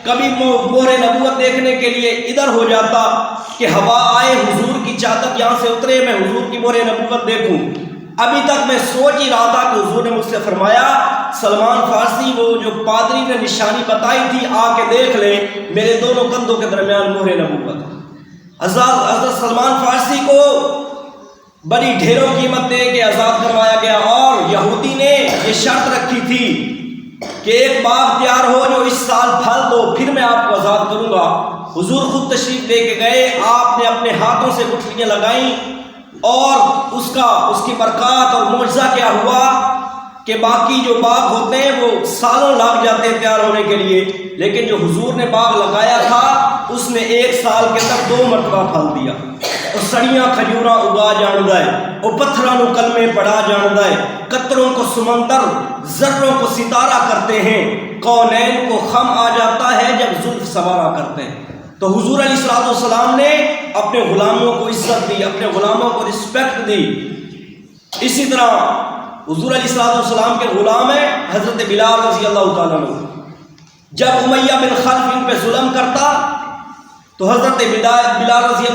کبھی مہر نبوت دیکھنے کے لیے ادھر ہو جاتا کہ ہوا آئے حضور کی چادر یہاں سے اترے، میں حضور کی مہر نبوت دیکھوں۔ ابھی تک میں سوچ ہی رہا تھا کہ حضور نے مجھ سے فرمایا سلمان فارسی وہ جو پادری نے نشانی بتائی تھی آ کے دیکھ لیں، میرے دونوں کندھوں کے درمیان مہر نبوت۔ حضرت سلمان فارسی کو بڑی ڈھیروں قیمت دے کے آزاد کروایا گیا، اور یہودی نے یہ شرط رکھی تھی کہ ایک باغ تیار ہو جو اس سال پھل دو، پھر میں آپ کو آزاد کروں گا۔ حضور خود تشریف لے کے گئے، آپ نے اپنے ہاتھوں سے گٹھلیاں لگائیں، اور اس کی برکات اور معجزہ کیا ہوا کہ باقی جو باغ ہوتے ہیں وہ سالوں لگ جاتے ہیں تیار ہونے کے لیے، لیکن جو حضور نے باغ لگایا تھا اس نے ایک سال کے اندر 2 مرتبہ پھل دیا۔ اور سڑیاں کھجوراں اگا جاندہ ہے، اور پتھراں نو کلمے پڑھا جاندہ ہے، قطروں کو سمندر ذروں کو ستارہ کرتے ہیں، کونین کو خم آ جاتا ہے جب زلف سوارا کرتے ہیں۔ تو حضور علیہ الصلوۃ والسلام نے اپنے غلاموں کو عزت دی، اپنے غلاموں کو رسپیکٹ دی۔ اسی طرح حضور علیہ الصلوۃ والسلام کے غلام ہیں حضرت بلال رضی اللہ تعالیٰ عنہ۔ جب امیہ بن خلف ان پہ ظلم کرتا تو حضرت بلال رضی اللہ